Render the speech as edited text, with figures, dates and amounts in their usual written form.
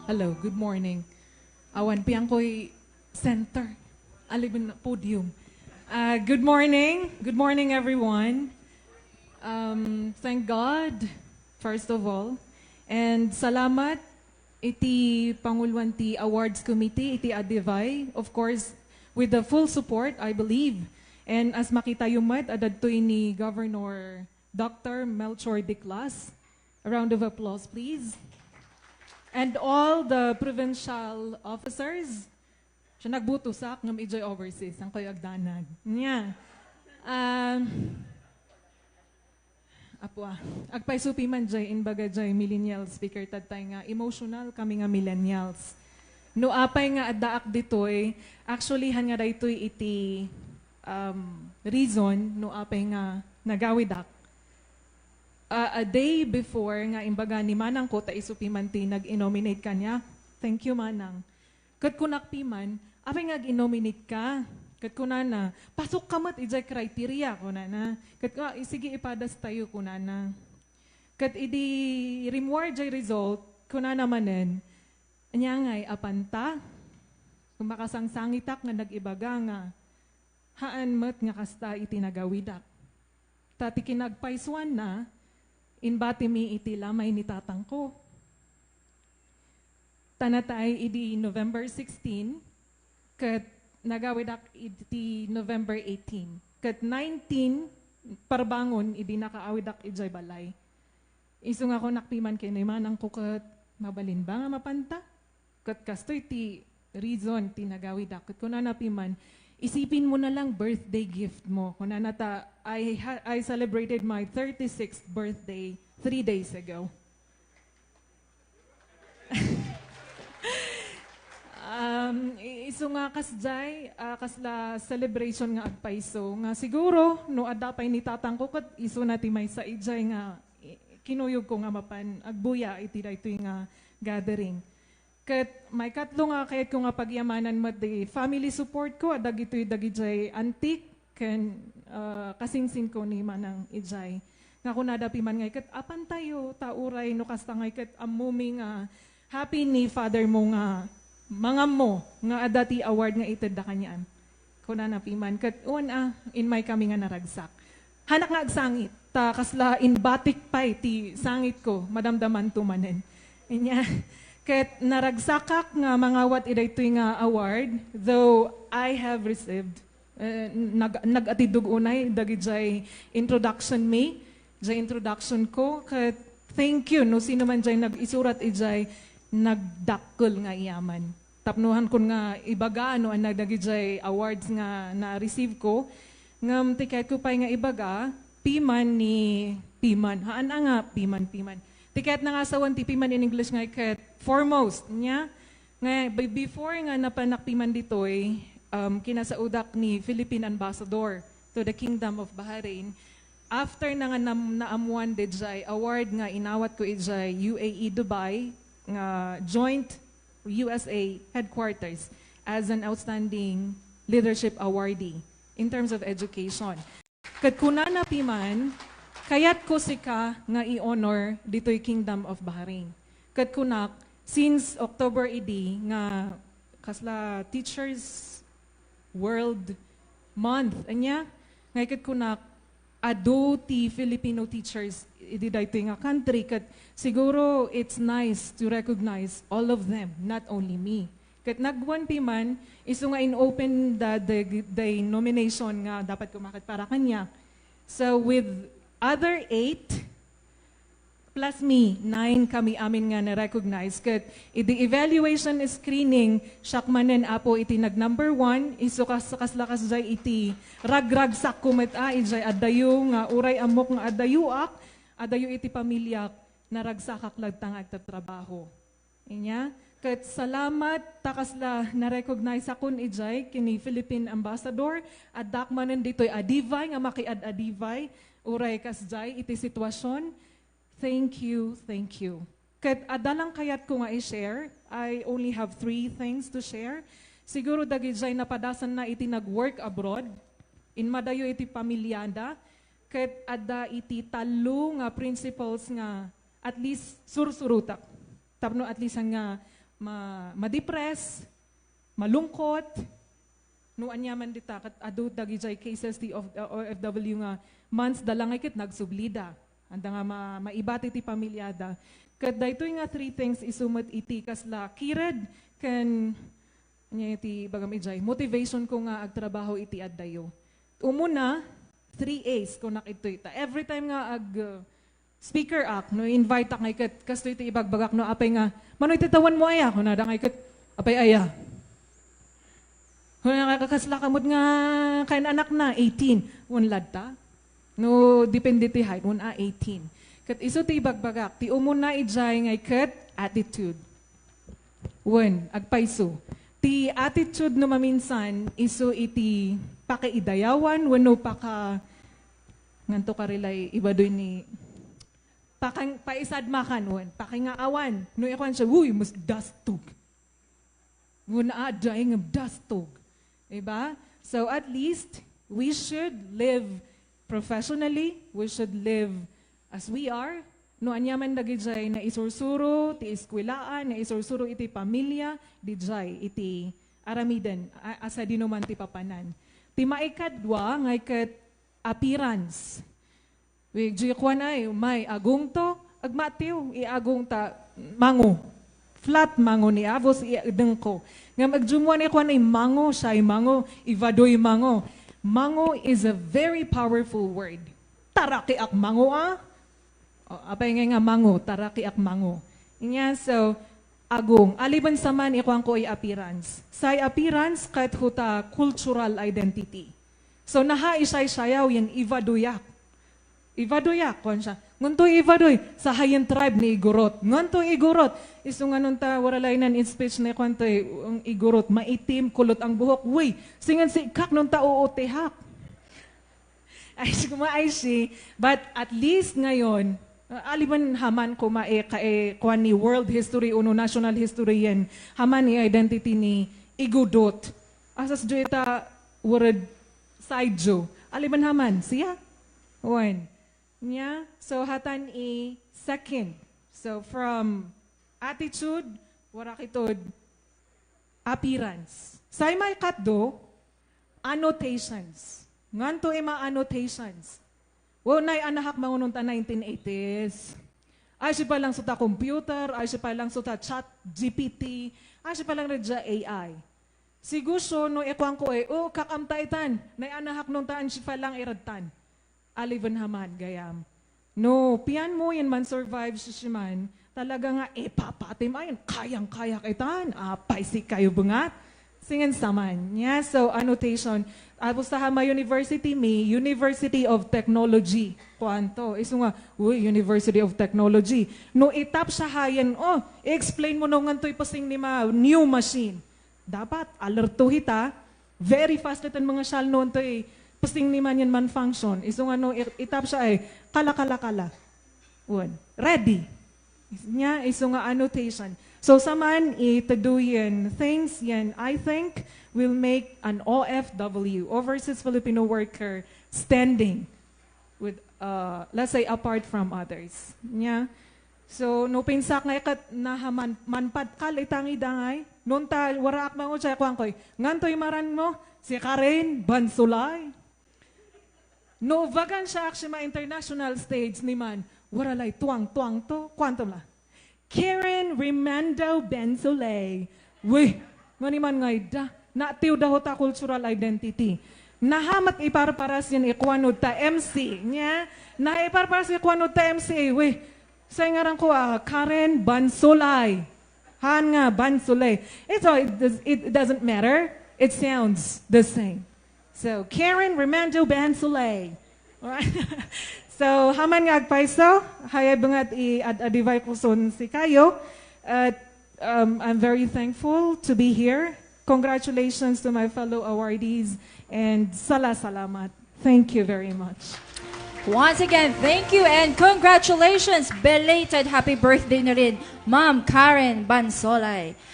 Hello, good morning. Awan piyang ko'y center. Alibin na podium. Good morning everyone. Thank God, first of all. And salamat iti Panguluan ti Awards Committee, iti Adivay. Of course, with the full support, I believe. And as makita yumat, adadtoy ni Governor Dr. Melchor Diclas. A round of applause, please. And all the provincial officers, siya nagbutusak ng EJ Overseas, ang kayo agdanag. Nya. Agpay supi man jay, inbaga jay millennial speaker tatay nga, emotional kami nga millennials. No apay nga adaak ditoy, actually han nga daytoy iti reason, no apay nga nagawidak. A day before nga imbaga ni Manang ko ta isupi man ti nag-nominate kanya. Thank you Manang. Kat kunak piman, apay nga gi-nominate ka. Kat kunana, pasok ka mat ijay criteria kunana. Kat sige ipadas tayo kunana. Kat idi reward jay result kunana manen. Anya ngay apanta. Kumakasangsangitak nga nag-ibaga nga. Haan mat nga kasta iti nagawidak. Tati kinagpaiswan na. Inbati mi iti lamay ni tatang ko. Tanatay idi November 16, kat nagawidak iti November 18. Kat 19, parbangon, idi nakaawidak ijay balay. Iso nga ko nakpiman kay Manang ko kat mabalin ba nga mapanta? Kat kastoy ti reason ti nagawidak. Kat kuna napiman, isipin mo na lang birthday gift mo. Kung nanata, I celebrated my 36th birthday 3 days ago. Iso nga kasjay, kasla celebration nga agpaiso. Nga siguro, no adapay ni tatang ko, kat iso nati may sa ijay nga, kinuyog ko nga mapan, agbuya iti daytoy nga gathering. Kat may katlo nga kahit ko nga pagyamanan mo di family support ko, adag ito'y dagijay antik, ken kasingsin ko ni Manang ijay. Nga kunadapi man ngay, kat apan tayo, tauray, no kasta ngay, kat amumi nga, happy ni father mo nga, mga mo, nga adati award nga ited da kanyaan. Kunanapi man, kat in my kami nga naragsak. Hanak nga agsangit, ta kasla in batik pa ti sangit ko, madamdaman tumanen. Inya, ket naragsakak nga mga wat idaytoy nga award, though I have received, nag-atidug unay, dagijay introduction me, jay introduction ko, ket thank you, no sino man jay nag-isurat ijay, nagdakkel nga iyaman. Tapnuhan ko nga ibaga, ano ang nagdagijay awards nga na-receive ko, ngam tiket ko pa nga ibaga, piman, haan nga, piman. Tiket na nga sa tipiman in English nga ket foremost niya nga before nga napanakpiman ditoy kinasaudak ni Philippine Ambassador to the Kingdom of Bahrain. After na nga naamuan dijay award nga inawat ko ijay UAE Dubai nga joint USA headquarters as an outstanding leadership awardee in terms of education. Kat kunana piman kayat ko sika nga i-honor dito'y Kingdom of Bahrain. Kat kunak, since October idi nga kasla Teachers World Month, anya, nga kat kunak, ado ti Filipino teachers idi dito'y nga country, kat siguro it's nice to recognize all of them, not only me. Kat nagwan piman, iso nga in-open the nomination nga dapat kumakit para kanya. So with other 8 plus me, 9 kami amin nga na-recognize. Kat iti evaluation screening, syakmanen apo iti nag-number 1, iso kaslakas jay iti ragragsak kumet ijay adayo nga uray amok nga adayuak, adayo iti pamilyak naragsakak lagtang agtatrabaho. Inya? Kat salamat takasla na-recognize akon ijay kini Philippine Ambassador at dakmanen dito'y adivay nga makiad-adivay uray kasjay iti sitwasyon. Thank you. Kat adalang kayat ko nga i-share, I only have 3 things to share. Siguro dagijay napadasan na iti nag-work abroad, in madayo iti pamilyada, kat ada iti talo nga principles nga at least sursurutak. Tapno at least nga ma-depress, malungkot, no anyaman dita kat adu dagijay cases ti of OFW nga months dalangay ket nagsublida. Anda nga maibati ti pamilyada. Kat daytoy nga three things isumat iti kasla kired ken nya iti bagam ijay motivation ko nga agtrabaho iti addayo. Umuna 3 A's ko nakitoy ta. Every time nga speaker ak no invite ak ngay ket kastoy iti ibagbagak no apay nga manoy titawan mo aya kun nada ngay ket apay aya. Kung nakakasla kamot nga kain anak na 18 unlad ta. No depende ti height 18. Ket iso ti ibagbagak ti umuna ijay ngay ket attitude. Agpaiso. Ti attitude no maminsan iso iti pakaidayawan wenno nganto ka rilay ibadoy ni paisadmakan pakingaawan no ikwan siya mas dastog wala aday ng dastog, diba? So at least we should live professionally, we should live as we are. No anyaman dagijay na isursuro ti eskwelaan, na isursuro iti pamilya, dijay iti aramiden asa dinuman ti papanan. Ti maikadwa ngay ket appearance. Wig kwan ay may agong to agmatiw iagong ta mango. Flat mango ni avos iadeng ko. Nga magjumuan ni kwan ay mango, siya'y mango, ivadoy mango. Mango is a very powerful word. Taraki ak mango apay nga mango, taraki ak mango. Inya, so, agong. Aliban sa man, ikuan ko ay appearance. Sa appearance, kahit huta cultural identity. So, naha isay-sayaw yan, ivadoyak. Ivadoyak, kwan siya. Nguntoy ivadoy, sa hayan tribe ni Igorot. Nguntoy Igorot, iso nga nun ta, waralainan in speech na kwantoy, ang Igorot, maitim, kulot ang buhok. Uy, singan si kak nung ta uutihak. Ay, kumaay si, but at least ngayon, aliban haman ko kwan ni world history uno national history yan, haman ni identity ni Igodot. Asas jo ita word side jo. Aliban haman, siya? One. Yeah. So hatan second. So from attitude, warakitod, appearance. Say may katdo, annotations. Nganto ima annotations. Wow, nay anahak mangununta 1980s. Ay siya pa lang sa ta computer, ay siya pa lang sa ta chat GPT, ay siya pa lang radya AI. Siguso no ekwang ko kakamtaitan, nay anahak nung taan siya pa lang iradtan. Alivan haman gayam. No, pian mo yan man survive siya man, talaga nga papatim ayon, kayang-kaya kaitan, paisi kayo bungat. Singen saman. Yeah, so annotation. Apostahama University University of Technology. Kuanto? Iso nga, University of Technology. No itap sa hayan, explain mo no nga to'y pasing ni new machine. Dapat, alerto hita, very fast natin mga shal noon to'y pasing ni man yan man function. Iso nga no, itap siya ay, kala. Ready. Nya, iso nga annotation. So saman itaduyan things yan I think will make an OFW, Overseas Filipino Worker, standing with let's say apart from others. Yeah. So no pinsak nga ikat na manpad kal itangi dangay non ta waraak mango chay kwang koy ngantoy maran mo si Karen Bansulay. No vagan siya actually international stage ni man waralay tuang to kwanto la. Karen Remando Bensolay. Uy, maniman ngay da. Natiw daho ta cultural identity. Nahamat iparparas yan ikwanod ta MC. Nya? Na iparparas ikwanod ta MC. Uy, sa ngaran ko Karen Bansolay. Han nga, Bansolay. It doesn't matter. It sounds the same. So, Karen Remando Bensolay. Alright. So, haman nga agpaiso, hayay bangat i-adivay ko son si kayo. I'm very thankful to be here. Congratulations to my fellow awardees and salamat. Thank you very much. Once again, thank you and congratulations. Belated happy birthday na rin, Ma'am Karen Bansolay.